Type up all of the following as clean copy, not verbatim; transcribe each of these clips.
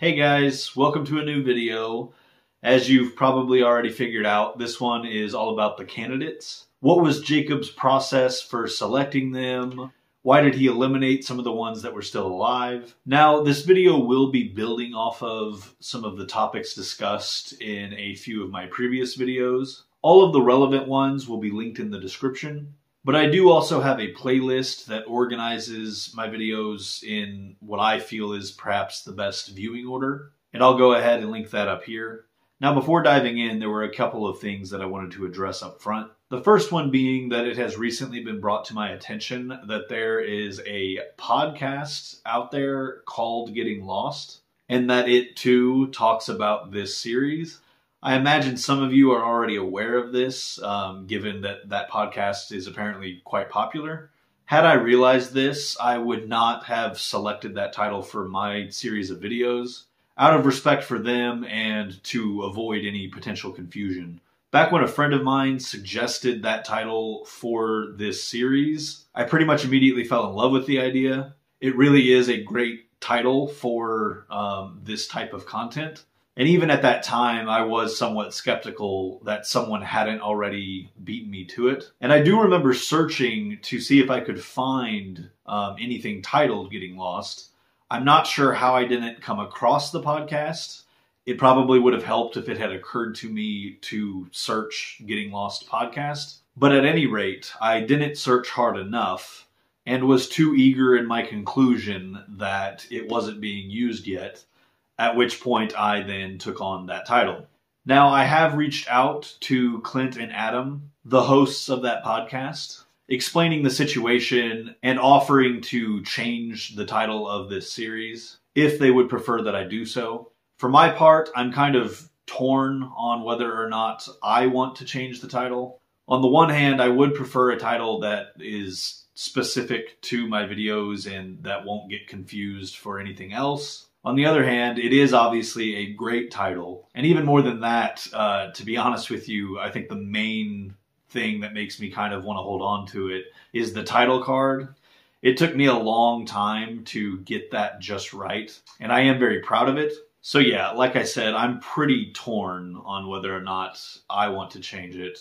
Hey guys, welcome to a new video. As you've probably already figured out, this one is all about the candidates. What was Jacob's process for selecting them? Why did he eliminate some of the ones that were still alive? Now, this video will be building off of some of the topics discussed in a few of my previous videos. All of the relevant ones will be linked in the description. But I do also have a playlist that organizes my videos in what I feel is perhaps the best viewing order. And I'll go ahead and link that up here. Now, before diving in, there were a couple of things that I wanted to address up front. The first one being that it has recently been brought to my attention that there is a podcast out there called Getting Lost, and that it too talks about this series. I imagine some of you are already aware of this, given that that podcast is apparently quite popular. Had I realized this, I would not have selected that title for my series of videos, out of respect for them and to avoid any potential confusion. Back when a friend of mine suggested that title for this series, I pretty much immediately fell in love with the idea. It really is a great title for this type of content. And even at that time, I was somewhat skeptical that someone hadn't already beaten me to it. And I do remember searching to see if I could find anything titled Getting Lost. I'm not sure how I didn't come across the podcast. It probably would have helped if it had occurred to me to search Getting Lost podcast. But at any rate, I didn't search hard enough and was too eager in my conclusion that it wasn't being used yet. At which point I then took on that title. Now, I have reached out to Clint and Adam, the hosts of that podcast, explaining the situation and offering to change the title of this series if they would prefer that I do so. For my part, I'm kind of torn on whether or not I want to change the title. On the one hand, I would prefer a title that is specific to my videos and that won't get confused for anything else. On the other hand, it is obviously a great title. And even more than that, to be honest with you, I think the main thing that makes me kind of want to hold on to it is the title card. It took me a long time to get that just right, and I am very proud of it. So yeah, like I said, I'm pretty torn on whether or not I want to change it.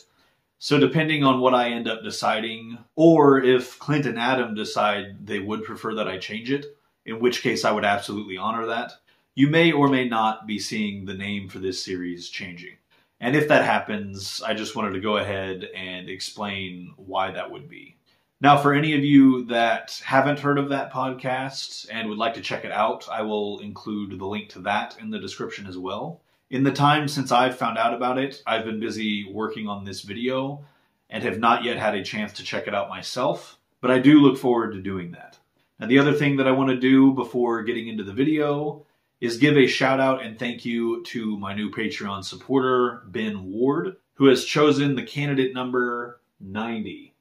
So depending on what I end up deciding, or if Clint and Adam decide they would prefer that I change it, in which case I would absolutely honor that, you may or may not be seeing the name for this series changing. And if that happens, I just wanted to go ahead and explain why that would be. Now, for any of you that haven't heard of that podcast and would like to check it out, I will include the link to that in the description as well. In the time since I've found out about it, I've been busy working on this video and have not yet had a chance to check it out myself, but I do look forward to doing that. Now, the other thing that I want to do before getting into the video is give a shout out and thank you to my new Patreon supporter, Ben Ward, who has chosen the candidate number 90.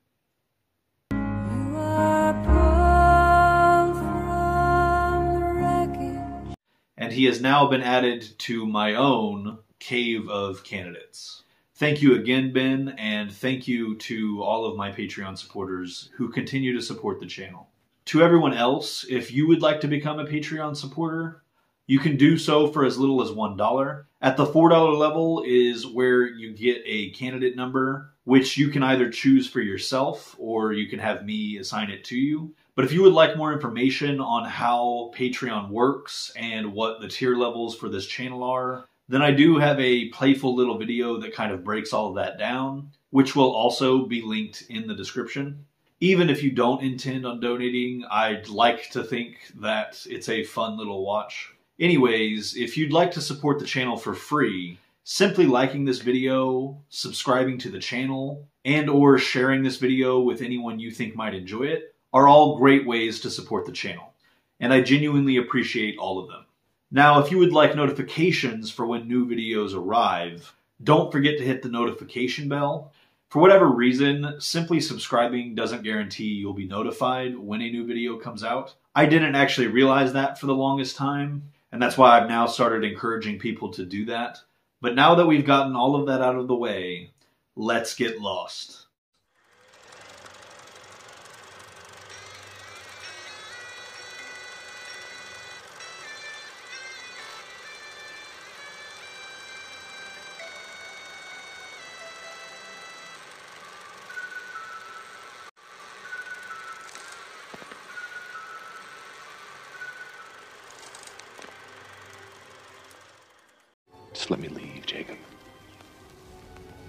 And he has now been added to my own cave of candidates. Thank you again, Ben, and thank you to all of my Patreon supporters who continue to support the channel. To everyone else, if you would like to become a Patreon supporter, you can do so for as little as $1. At the $4 level is where you get a candidate number, which you can either choose for yourself or you can have me assign it to you. But if you would like more information on how Patreon works and what the tier levels for this channel are, then I do have a playful little video that kind of breaks all of that down, which will also be linked in the description. Even if you don't intend on donating, I'd like to think that it's a fun little watch. Anyways, if you'd like to support the channel for free, simply liking this video, subscribing to the channel, and or sharing this video with anyone you think might enjoy it are all great ways to support the channel. And I genuinely appreciate all of them. Now, if you would like notifications for when new videos arrive, don't forget to hit the notification bell. For whatever reason, simply subscribing doesn't guarantee you'll be notified when a new video comes out. I didn't actually realize that for the longest time, and that's why I've now started encouraging people to do that. But now that we've gotten all of that out of the way, let's get lost. Just let me leave, Jacob.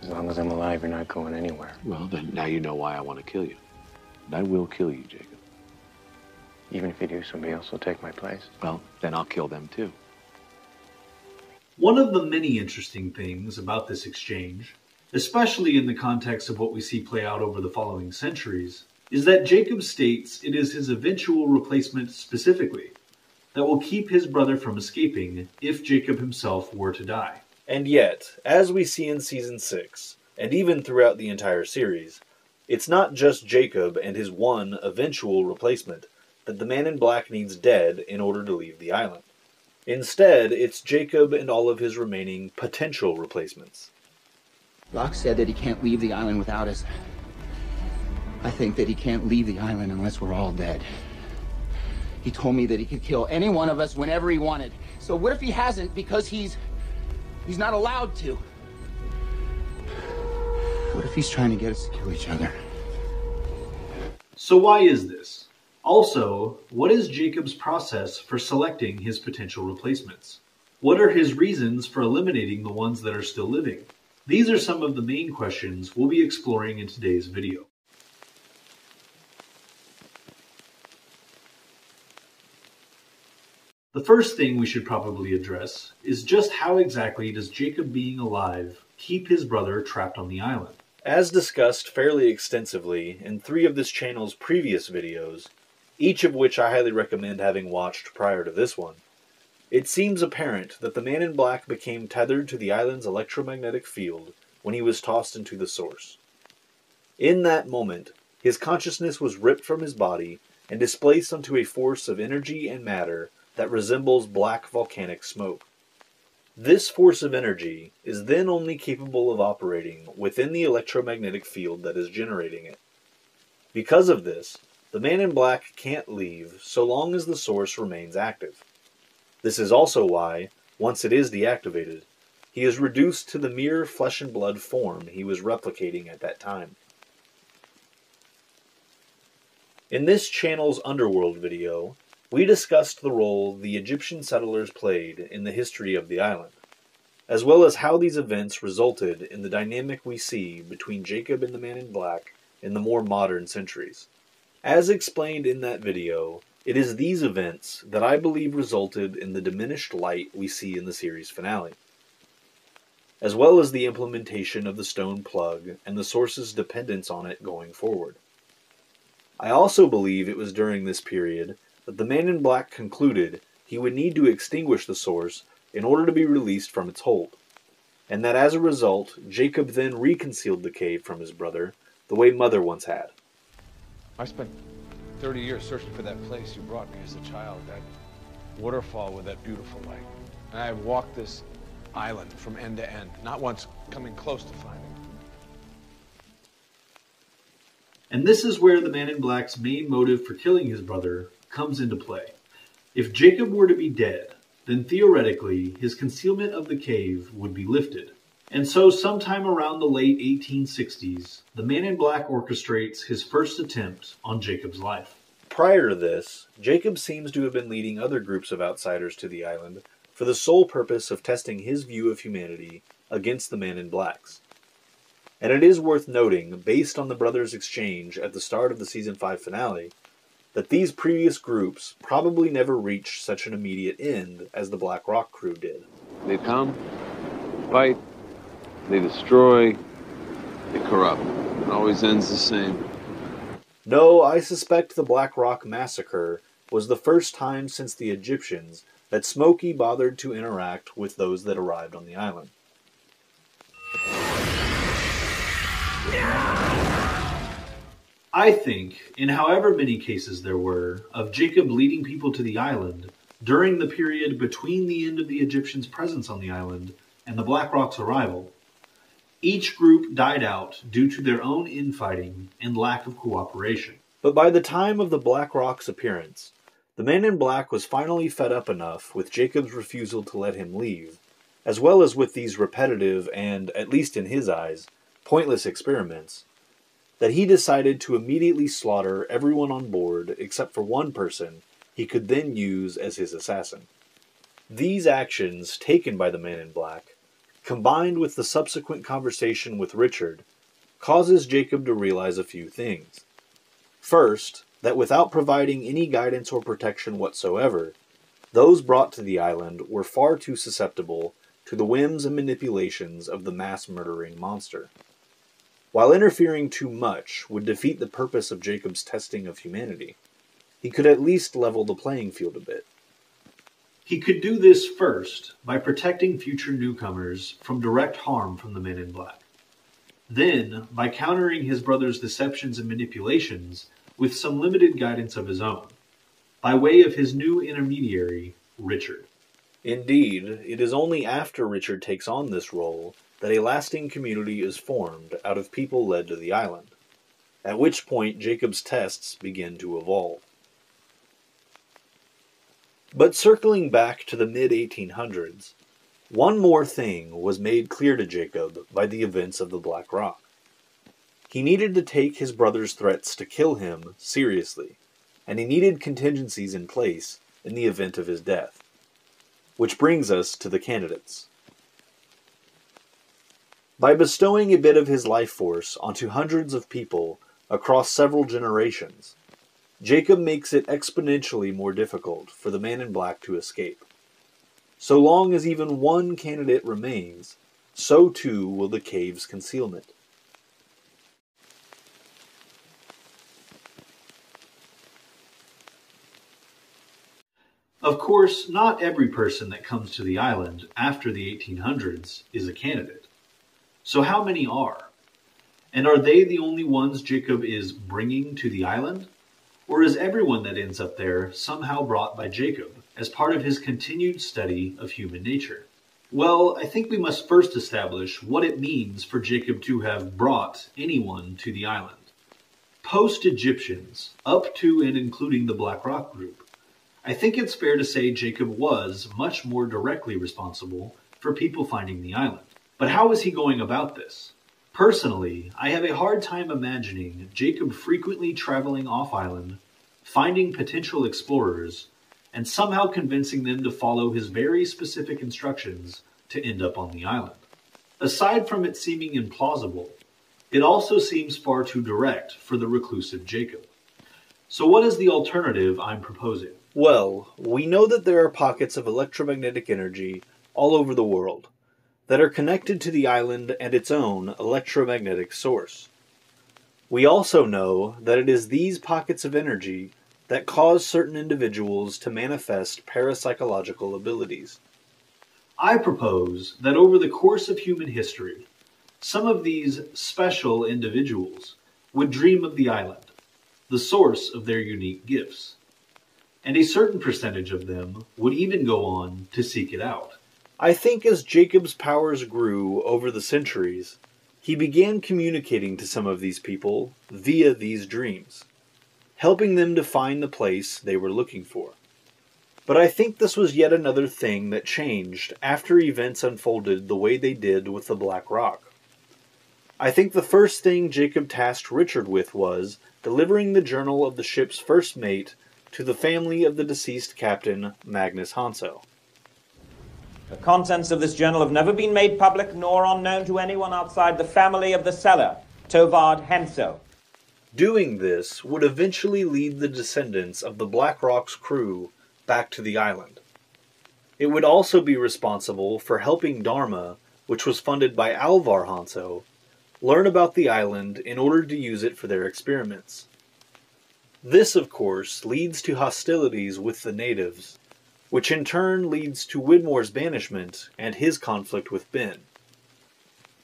As long as I'm alive, you're not going anywhere. Well, then now you know why I want to kill you. And I will kill you, Jacob. Even if you do, somebody else will take my place. Well, then I'll kill them too. One of the many interesting things about this exchange, especially in the context of what we see play out over the following centuries, is that Jacob states it is his eventual replacement specifically that will keep his brother from escaping if Jacob himself were to die. And yet, as we see in Season 6, and even throughout the entire series, it's not just Jacob and his one eventual replacement that the Man in Black needs dead in order to leave the island. Instead, it's Jacob and all of his remaining potential replacements. Locke said that he can't leave the island without us. I think that he can't leave the island unless we're all dead. He told me that he could kill any one of us whenever he wanted. So what if he hasn't because he's not allowed to? What if he's trying to get us to kill each other? So why is this? Also, what is Jacob's process for selecting his potential replacements? What are his reasons for eliminating the ones that are still living? These are some of the main questions we'll be exploring in today's video. The first thing we should probably address is just how exactly does Jacob being alive keep his brother trapped on the island? As discussed fairly extensively in 3 of this channel's previous videos, each of which I highly recommend having watched prior to this one, it seems apparent that the Man in Black became tethered to the island's electromagnetic field when he was tossed into the source. In that moment, his consciousness was ripped from his body and displaced onto a force of energy and matter that resembles black volcanic smoke. This force of energy is then only capable of operating within the electromagnetic field that is generating it. Because of this, the Man in Black can't leave so long as the source remains active. This is also why, once it is deactivated, he is reduced to the mere flesh and blood form he was replicating at that time. In this channel's Underworld video, we discussed the role the Egyptian settlers played in the history of the island, as well as how these events resulted in the dynamic we see between Jacob and the Man in Black in the more modern centuries. As explained in that video, it is these events that I believe resulted in the diminished light we see in the series finale, as well as the implementation of the stone plug and the source's dependence on it going forward. I also believe it was during this period that the Man in Black concluded he would need to extinguish the source in order to be released from its hold, and that as a result, Jacob then reconcealed the cave from his brother the way Mother once had. I spent 30 years searching for that place you brought me as a child, that waterfall with that beautiful light. And I've walked this island from end to end, not once coming close to finding it. And this is where the Man in Black's main motive for killing his brother comes into play. If Jacob were to be dead, then theoretically his concealment of the cave would be lifted. And so sometime around the late 1860s, the Man in Black orchestrates his first attempt on Jacob's life. Prior to this, Jacob seems to have been leading other groups of outsiders to the island for the sole purpose of testing his view of humanity against the Man in Black's. And it is worth noting, based on the brothers' exchange at the start of the Season 5 finale, that these previous groups probably never reached such an immediate end as the Black Rock crew did. They come, fight, they destroy, they corrupt. It always ends the same. No, I suspect the Black Rock Massacre was the first time since the Egyptians that Smokey bothered to interact with those that arrived on the island. I think, in however many cases there were, of Jacob leading people to the island during the period between the end of the Egyptians' presence on the island and the Black Rock's arrival, each group died out due to their own infighting and lack of cooperation. But by the time of the Black Rock's appearance, the Man in Black was finally fed up enough with Jacob's refusal to let him leave, as well as with these repetitive and, at least in his eyes, pointless experiments, that he decided to immediately slaughter everyone on board except for one person he could then use as his assassin. These actions taken by the Man in Black combined with the subsequent conversation with Richard, causes Jacob to realize a few things. First, that without providing any guidance or protection whatsoever, those brought to the island were far too susceptible to the whims and manipulations of the mass-murdering monster. While interfering too much would defeat the purpose of Jacob's testing of humanity, he could at least level the playing field a bit. He could do this first by protecting future newcomers from direct harm from the Men in Black. Then, by countering his brother's deceptions and manipulations with some limited guidance of his own, by way of his new intermediary, Richard. Indeed, it is only after Richard takes on this role that a lasting community is formed out of people led to the island, at which point Jacob's tests begin to evolve. But circling back to the mid-1800s, one more thing was made clear to Jacob by the events of the Black Rock. He needed to take his brother's threats to kill him seriously, and he needed contingencies in place in the event of his death. Which brings us to the candidates. By bestowing a bit of his life force onto hundreds of people across several generations, Jacob makes it exponentially more difficult for the Man in Black to escape. So long as even one candidate remains, so too will the cave's concealment. Of course, not every person that comes to the island after the 1800s is a candidate. So how many are? And are they the only ones Jacob is bringing to the island? Or is everyone that ends up there somehow brought by Jacob as part of his continued study of human nature? Well, I think we must first establish what it means for Jacob to have brought anyone to the island. Post-Egyptians, up to and including the Black Rock group, I think it's fair to say Jacob was much more directly responsible for people finding the island. But how was he going about this? Personally, I have a hard time imagining Jacob frequently traveling off-island, finding potential explorers, and somehow convincing them to follow his very specific instructions to end up on the island. Aside from it seeming implausible, it also seems far too direct for the reclusive Jacob. So what is the alternative I'm proposing? Well, we know that there are pockets of electromagnetic energy all over the world that are connected to the island and its own electromagnetic source. We also know that it is these pockets of energy that cause certain individuals to manifest parapsychological abilities. I propose that over the course of human history, some of these special individuals would dream of the island, the source of their unique gifts. And a certain percentage of them would even go on to seek it out. I think as Jacob's powers grew over the centuries, he began communicating to some of these people via these dreams, helping them to find the place they were looking for. But I think this was yet another thing that changed after events unfolded the way they did with the Black Rock. I think the first thing Jacob tasked Richard with was delivering the journal of the ship's first mate to the family of the deceased captain, Magnus Hanso. The contents of this journal have never been made public nor unknown to anyone outside the family of the seller, Tovard Henso. Doing this would eventually lead the descendants of the Black Rock's crew back to the island. It would also be responsible for helping Dharma, which was funded by Alvar Hanso, learn about the island in order to use it for their experiments. This, of course, leads to hostilities with the natives, which in turn leads to Widmore's banishment and his conflict with Ben,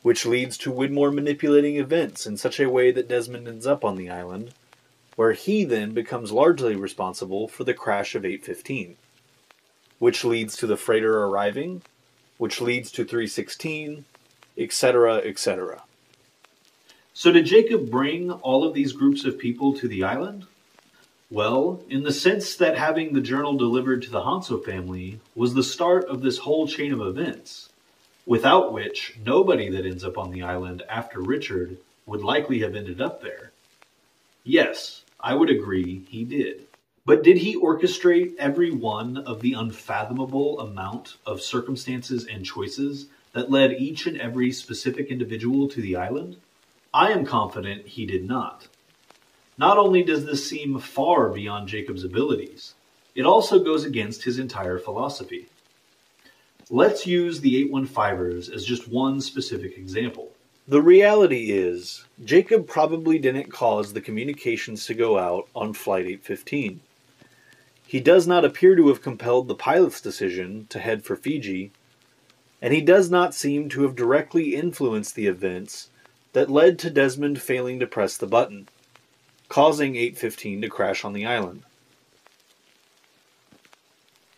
which leads to Widmore manipulating events in such a way that Desmond ends up on the island, where he then becomes largely responsible for the crash of 815, which leads to the freighter arriving, which leads to 316, etc., etc. So did Jacob bring all of these groups of people to the island? Well, in the sense that having the journal delivered to the Hanso family was the start of this whole chain of events, without which nobody that ends up on the island after Richard would likely have ended up there. Yes, I would agree he did. But did he orchestrate every one of the unfathomable amount of circumstances and choices that led each and every specific individual to the island? I am confident he did not. Not only does this seem far beyond Jacob's abilities, it also goes against his entire philosophy. Let's use the 815ers as just one specific example. The reality is, Jacob probably didn't cause the communications to go out on Flight 815. He does not appear to have compelled the pilot's decision to head for Fiji, and he does not seem to have directly influenced the events that led to Desmond failing to press the button, causing 815 to crash on the island.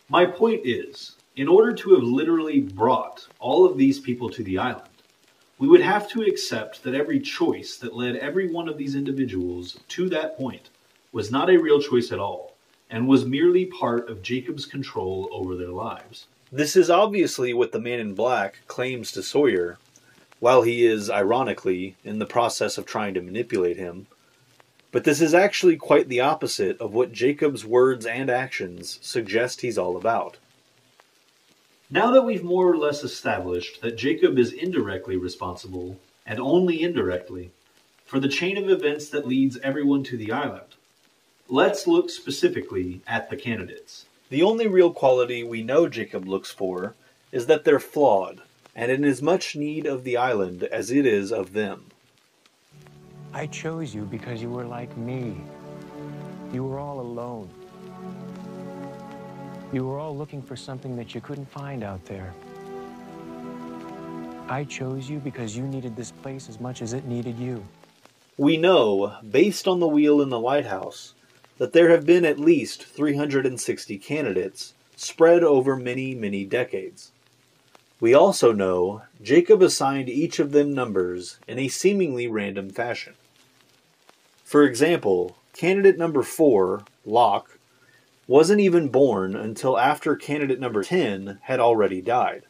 My point is, in order to have literally brought all of these people to the island, we would have to accept that every choice that led every one of these individuals to that point was not a real choice at all, and was merely part of Jacob's control over their lives. This is obviously what the Man in Black claims to Sawyer, while he is, ironically, in the process of trying to manipulate him. But this is actually quite the opposite of what Jacob's words and actions suggest he's all about. Now that we've more or less established that Jacob is indirectly responsible, and only indirectly, for the chain of events that leads everyone to the island, let's look specifically at the candidates. The only real quality we know Jacob looks for is that they're flawed, and in as much need of the island as it is of them. I chose you because you were like me. You were all alone. You were all looking for something that you couldn't find out there. I chose you because you needed this place as much as it needed you. We know, based on the wheel in the lighthouse, that there have been at least 360 candidates spread over many, many decades. We also know Jacob assigned each of them numbers in a seemingly random fashion. For example, candidate number 4, Locke, wasn't even born until after candidate number 10 had already died.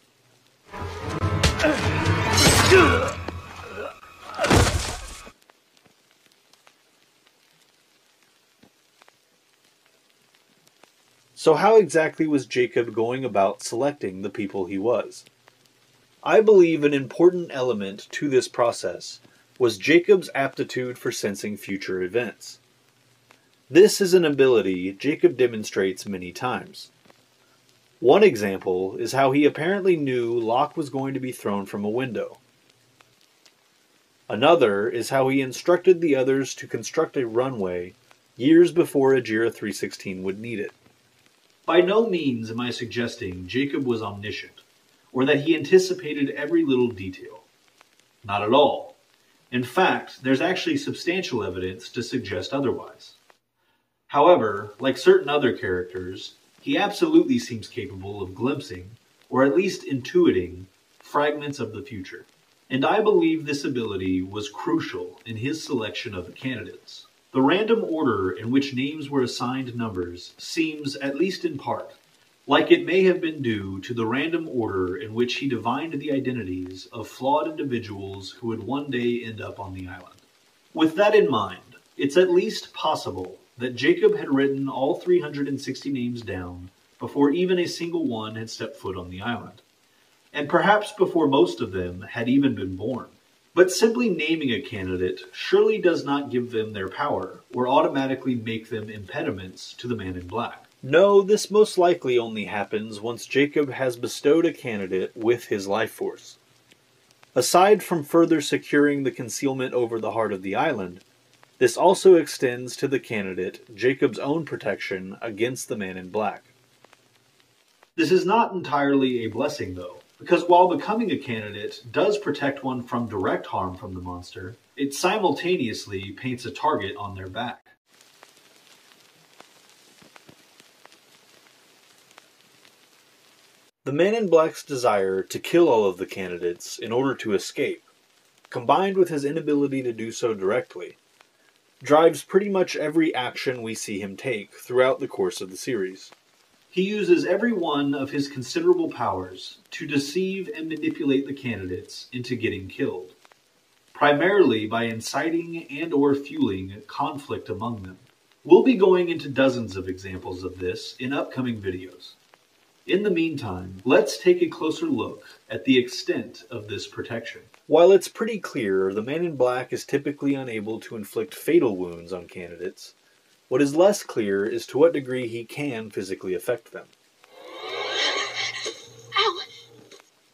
So how exactly was Jacob going about selecting the people he was? I believe an important element to this process was Jacob's aptitude for sensing future events. This is an ability Jacob demonstrates many times. One example is how he apparently knew Locke was going to be thrown from a window. Another is how he instructed the others to construct a runway years before Ajira 316 would need it. By no means am I suggesting Jacob was omniscient, or that he anticipated every little detail. Not at all. In fact, there's actually substantial evidence to suggest otherwise. However, like certain other characters, he absolutely seems capable of glimpsing, or at least intuiting, fragments of the future. And I believe this ability was crucial in his selection of the candidates. The random order in which names were assigned numbers seems, at least in part, like it may have been due to the random order in which he divined the identities of flawed individuals who would one day end up on the island. With that in mind, it's at least possible that Jacob had written all 360 names down before even a single one had stepped foot on the island, and perhaps before most of them had even been born. But simply naming a candidate surely does not give them their power, or automatically make them impediments to the Man in Black. No, this most likely only happens once Jacob has bestowed a candidate with his life force. Aside from further securing the concealment over the heart of the island, this also extends to the candidate Jacob's own protection against the Man in Black. This is not entirely a blessing, though, because while becoming a candidate does protect one from direct harm from the monster, it simultaneously paints a target on their back. The Man in Black's desire to kill all of the candidates in order to escape, combined with his inability to do so directly, drives pretty much every action we see him take throughout the course of the series. He uses every one of his considerable powers to deceive and manipulate the candidates into getting killed, primarily by inciting and or fueling conflict among them. We'll be going into dozens of examples of this in upcoming videos. In the meantime, let's take a closer look at the extent of this protection. While it's pretty clear the Man in Black is typically unable to inflict fatal wounds on candidates, what is less clear is to what degree he can physically affect them. Ow!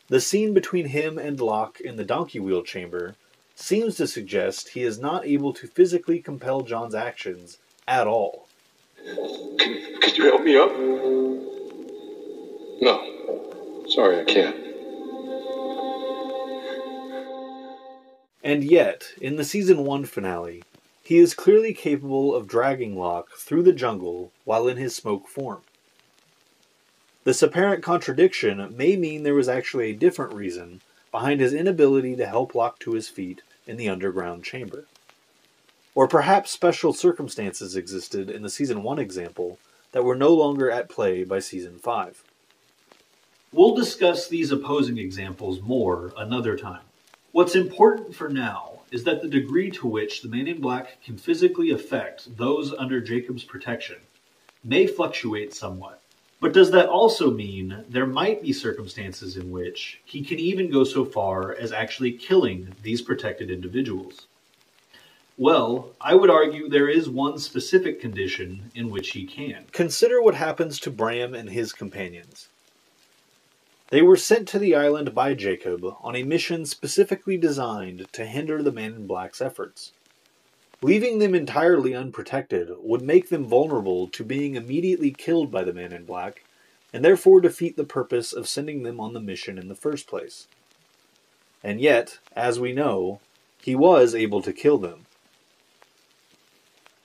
The scene between him and Locke in the donkey wheel chamber seems to suggest he is not able to physically compel John's actions at all. Could you help me up? No. Sorry, I can't. And yet, in the Season 1 finale, he is clearly capable of dragging Locke through the jungle while in his smoke form. This apparent contradiction may mean there was actually a different reason behind his inability to help Locke to his feet in the underground chamber. Or perhaps special circumstances existed in the Season 1 example that were no longer at play by Season 5. We'll discuss these opposing examples more another time. What's important for now is that the degree to which the Man in Black can physically affect those under Jacob's protection may fluctuate somewhat. But does that also mean there might be circumstances in which he can even go so far as actually killing these protected individuals? Well, I would argue there is one specific condition in which he can. Consider what happens to Bram and his companions. They were sent to the island by Jacob on a mission specifically designed to hinder the Man in Black's efforts. Leaving them entirely unprotected would make them vulnerable to being immediately killed by the Man in Black, and therefore defeat the purpose of sending them on the mission in the first place. And yet, as we know, he was able to kill them.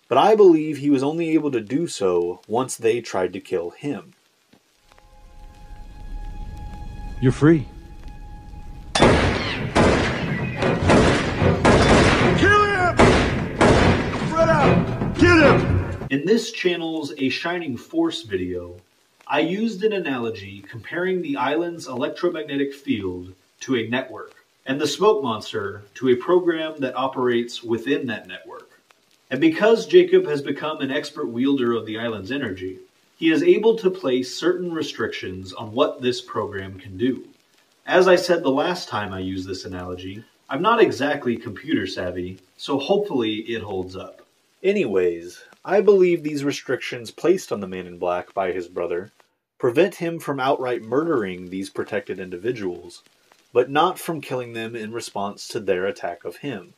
But I believe he was only able to do so once they tried to kill him. You're free. Kill him! Spread out! Get him! In this channel's A Shining Force video, I used an analogy comparing the island's electromagnetic field to a network, and the smoke monster to a program that operates within that network. And because Jacob has become an expert wielder of the island's energy, he is able to place certain restrictions on what this program can do. As I said the last time I used this analogy, I'm not exactly computer savvy, so hopefully it holds up. Anyways, I believe these restrictions placed on the Man in Black by his brother prevent him from outright murdering these protected individuals, but not from killing them in response to their attack of him.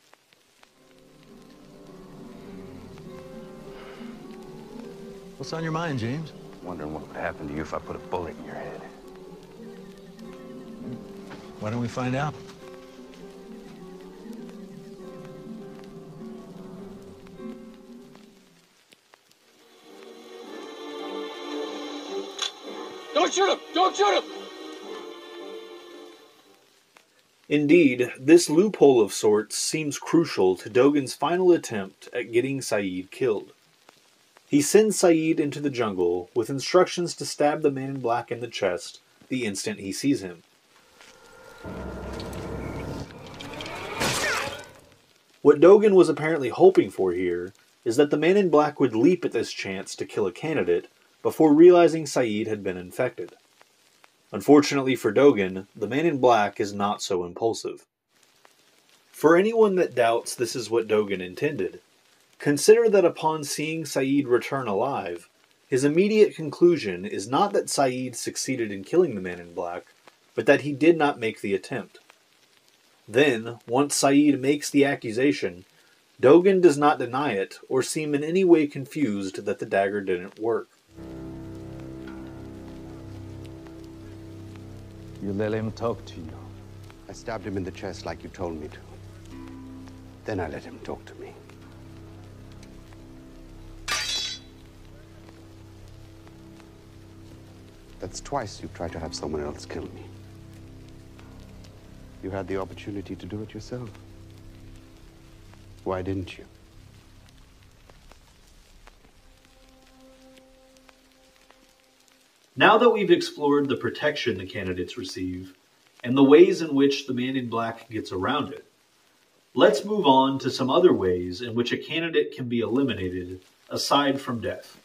What's on your mind, James? Wondering what would happen to you if I put a bullet in your head. Why don't we find out? Don't shoot him! Don't shoot him! Indeed, this loophole of sorts seems crucial to Dogen's final attempt at getting Saeed killed. He sends Saeed into the jungle with instructions to stab the Man in Black in the chest the instant he sees him. What Dogen was apparently hoping for here is that the Man in Black would leap at this chance to kill a candidate before realizing Saeed had been infected. Unfortunately for Dogen, the Man in Black is not so impulsive. For anyone that doubts this is what Dogen intended, consider that upon seeing Saeed return alive, his immediate conclusion is not that Saeed succeeded in killing the Man in Black, but that he did not make the attempt. Then, once Saeed makes the accusation, Dogen does not deny it or seem in any way confused that the dagger didn't work. You let him talk to you. I stabbed him in the chest like you told me to. Then I let him talk to me. That's twice you've tried to have someone else kill me. You had the opportunity to do it yourself. Why didn't you? Now that we've explored the protection the candidates receive, and the ways in which the Man in Black gets around it, let's move on to some other ways in which a candidate can be eliminated aside from death.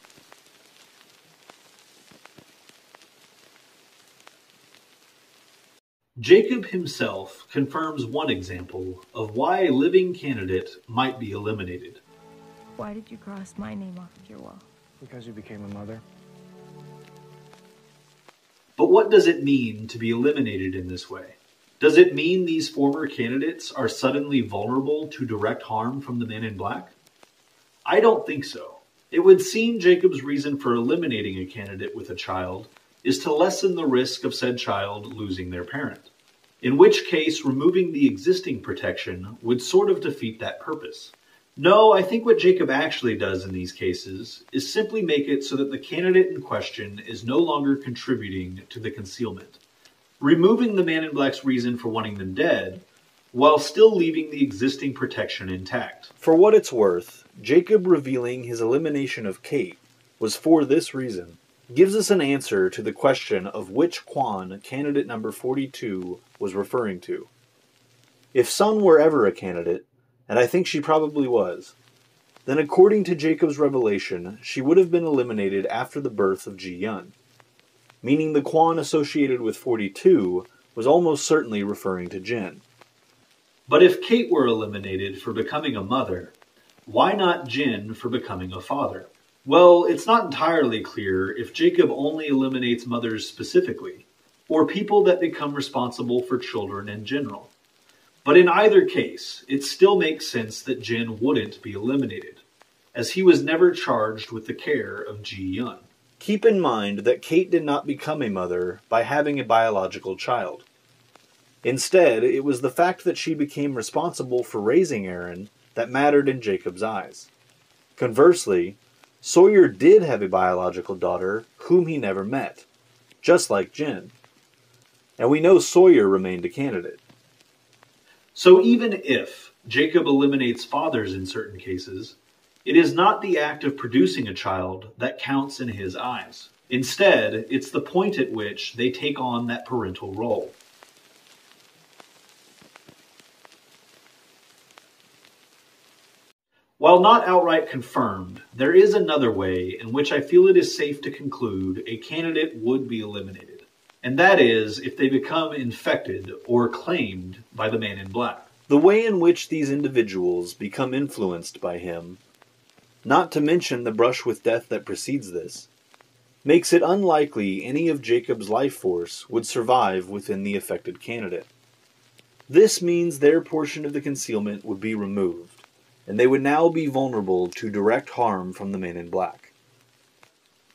Jacob himself confirms one example of why a living candidate might be eliminated. Why did you cross my name off of your wall? Because you became a mother. But what does it mean to be eliminated in this way? Does it mean these former candidates are suddenly vulnerable to direct harm from the Man in Black? I don't think so. It would seem Jacob's reason for eliminating a candidate with a child is to lessen the risk of said child losing their parent, in which case removing the existing protection would sort of defeat that purpose. No, I think what Jacob actually does in these cases is simply make it so that the candidate in question is no longer contributing to the concealment, removing the Man in Black's reason for wanting them dead, while still leaving the existing protection intact. For what it's worth, Jacob revealing his elimination of Kate was for this reason. Gives us an answer to the question of which Quan candidate number 42 was referring to. If Sun were ever a candidate, and I think she probably was, then according to Jacob's revelation, she would have been eliminated after the birth of Ji Yun, meaning the Quan associated with 42 was almost certainly referring to Jin. But if Kate were eliminated for becoming a mother, why not Jin for becoming a father? Well, it's not entirely clear if Jacob only eliminates mothers specifically, or people that become responsible for children in general. But in either case, it still makes sense that Jin wouldn't be eliminated, as he was never charged with the care of Ji Yun. Keep in mind that Kate did not become a mother by having a biological child. Instead, it was the fact that she became responsible for raising Aaron that mattered in Jacob's eyes. Conversely, Sawyer did have a biological daughter whom he never met, just like Jin. And we know Sawyer remained a candidate. So even if Jacob eliminates fathers in certain cases, it is not the act of producing a child that counts in his eyes. Instead, it's the point at which they take on that parental role. While not outright confirmed, there is another way in which I feel it is safe to conclude a candidate would be eliminated, and that is if they become infected or claimed by the Man in Black. The way in which these individuals become influenced by him, not to mention the brush with death that precedes this, makes it unlikely any of Jacob's life force would survive within the affected candidate. This means their portion of the concealment would be removed, and they would now be vulnerable to direct harm from the Man in Black.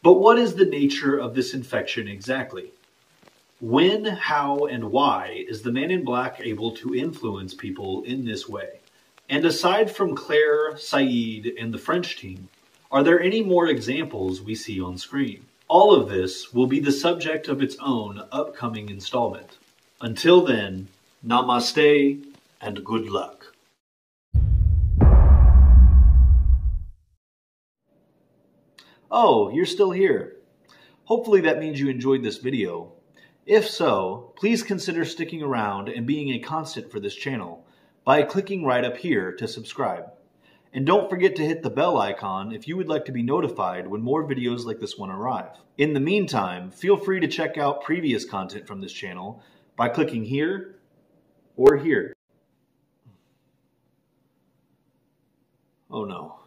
But what is the nature of this infection exactly? When, how, and why is the Man in Black able to influence people in this way? And aside from Claire, Saeed, and the French team, are there any more examples we see on screen? All of this will be the subject of its own upcoming installment. Until then, namaste and good luck. Oh, you're still here. Hopefully that means you enjoyed this video. If so, please consider sticking around and being a constant for this channel by clicking right up here to subscribe. And don't forget to hit the bell icon if you would like to be notified when more videos like this one arrive. In the meantime, feel free to check out previous content from this channel by clicking here or here. Oh no.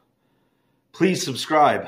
Please subscribe.